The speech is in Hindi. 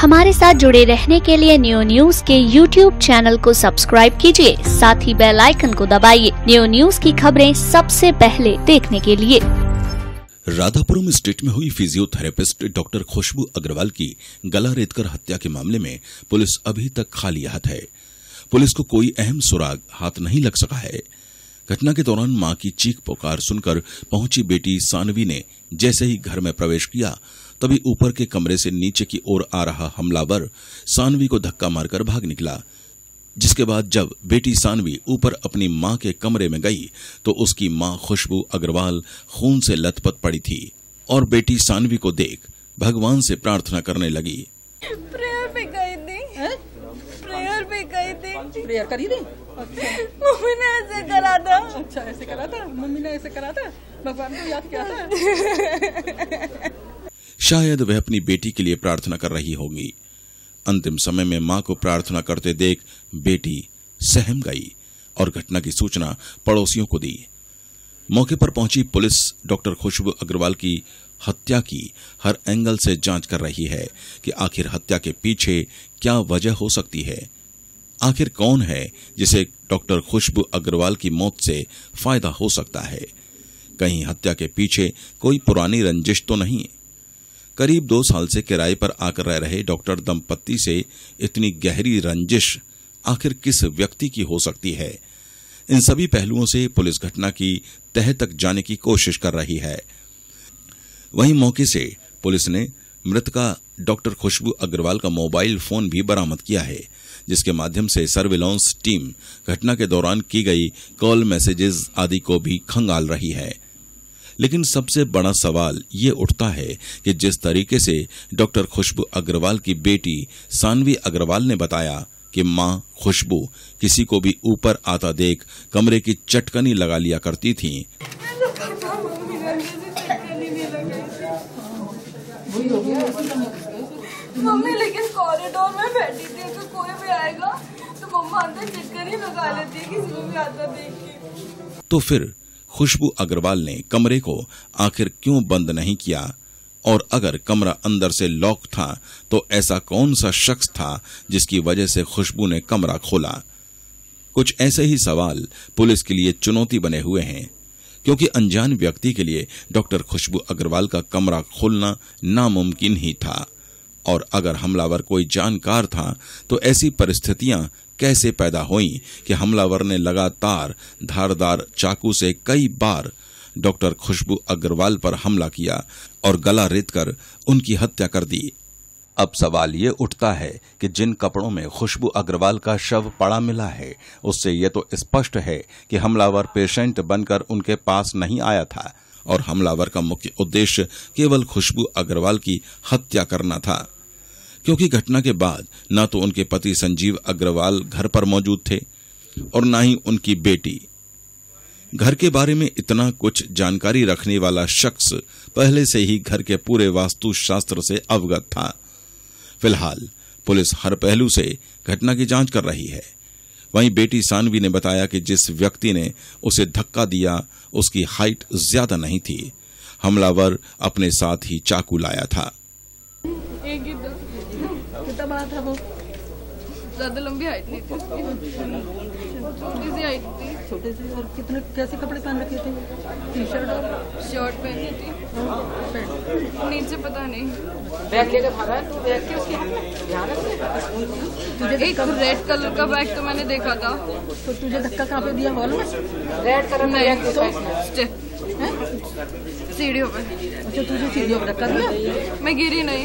हमारे साथ जुड़े रहने के लिए न्यू न्यूज के YouTube चैनल को सब्सक्राइब कीजिए, साथ ही बेल आइकन को दबाइए न्यू न्यूज की खबरें सबसे पहले देखने के लिए। राधापुरम स्टेट में हुई फिजियोथेरेपिस्ट डॉक्टर खुशबू अग्रवाल की गला रेतकर हत्या के मामले में पुलिस अभी तक खाली हाथ है। पुलिस को कोई अहम सुराग हाथ नहीं लग सका है। घटना के दौरान मां की चीख पुकार सुनकर पहुंची बेटी सानवी ने जैसे ही घर में प्रवेश किया, तभी ऊपर के कमरे से नीचे की ओर आ रहा हमलावर सानवी को धक्का मारकर भाग निकला। जिसके बाद जब बेटी सानवी ऊपर अपनी मां के कमरे में गई तो उसकी मां खुशबू अग्रवाल खून से लथपथ पड़ी थी और बेटी सानवी को देख भगवान से प्रार्थना करने लगी। प्रेयर पे गई थी। प्रेयर करी थी? मम्मी ने ऐसे करा था। अच्छा, ऐसे करा था? मम्मी ने ऐसे करा था? भगवान को याद किया था? शायद वह अपनी बेटी के लिए प्रार्थना कर रही होगी। अंतिम समय में मां को प्रार्थना करते देख बेटी सहम गई और घटना की सूचना पड़ोसियों को दी। मौके पर पहुंची पुलिस डॉक्टर खुशबू अग्रवाल की हत्या की हर एंगल से जांच कर रही है कि आखिर हत्या के पीछे क्या वजह हो सकती है। आखिर कौन है जिसे डॉक्टर खुशबू अग्रवाल की मौत से फायदा हो सकता है। कहीं हत्या के पीछे कोई पुरानी रंजिश तो नहीं। करीब 2 साल से किराए पर आकर रह रहे डॉक्टर दंपत्ति से इतनी गहरी रंजिश आखिर किस व्यक्ति की हो सकती है। इन सभी पहलुओं से पुलिस घटना की तह तक जाने की कोशिश कर रही है। वहीं मौके से पुलिस ने मृतका डॉक्टर खुशबू अग्रवाल का मोबाइल फोन भी बरामद किया है, जिसके माध्यम से सर्विलांस टीम घटना के दौरान की गई कॉल मैसेजेस आदि को भी खंगाल रही है। लेकिन सबसे बड़ा सवाल ये उठता है कि जिस तरीके से डॉक्टर खुशबू अग्रवाल की बेटी सानवी अग्रवाल ने बताया कि मां खुशबू किसी को भी ऊपर आता देख कमरे की चटकनी लगा लिया करती थी। मम्मी लेकिन कॉरिडोर में बैठी थी तो कोई भी आएगा तो मम्मा अंदर चटकनी लगा लेती है किसी को भी आता देख के। तो फिर खुशबू अग्रवाल ने कमरे को आखिर क्यों बंद नहीं किया, और अगर कमरा अंदर से लॉक था तो ऐसा कौन सा शख्स था जिसकी वजह से खुशबू ने कमरा खोला। कुछ ऐसे ही सवाल पुलिस के लिए चुनौती बने हुए हैं, क्योंकि अनजान व्यक्ति के लिए डॉक्टर खुशबू अग्रवाल का कमरा खोलना नामुमकिन ही था। और अगर हमलावर कोई जानकार था तो ऐसी परिस्थितियां कैसे पैदा हुईं कि हमलावर ने लगातार धारदार चाकू से कई बार डॉक्टर खुशबू अग्रवाल पर हमला किया और गला रेतकर उनकी हत्या कर दी। अब सवाल ये उठता है कि जिन कपड़ों में खुशबू अग्रवाल का शव पड़ा मिला है, उससे ये तो स्पष्ट है कि हमलावर पेशेंट बनकर उनके पास नहीं आया था और हमलावर का मुख्य उद्देश्य केवल खुशबू अग्रवाल की हत्या करना था, क्योंकि घटना के बाद न तो उनके पति संजीव अग्रवाल घर पर मौजूद थे और न ही उनकी बेटी। घर के बारे में इतना कुछ जानकारी रखने वाला शख्स पहले से ही घर के पूरे वास्तुशास्त्र से अवगत था। फिलहाल पुलिस हर पहलू से घटना की जांच कर रही है। वहीं बेटी सानवी ने बताया कि जिस व्यक्ति ने उसे धक्का दिया उसकी हाइट ज्यादा नहीं थी। हमलावर अपने साथ ही चाकू लाया था। कितना बड़ा था वो? ज्यादा लंबी हाइट नहीं थी, छोटी सी हाइट थी। छोटे से। और कितने कैसे कपड़े पहन रखे थे? टी शर्ट और शर्ट पहनी थी, नीचे पता नहीं। बैग लेकर भागा है? तो बैग के उसके तुझे एक रेड कलर का बैग तो मैंने देखा था। तो तुझे धक्का कहाँ पे दिया? हॉल में? रेड कलर में बैग तो सीढ़ियों पे। अच्छा, तुझे सीढ़ियों पे धक्का दिया? मैं गिरी नहीं।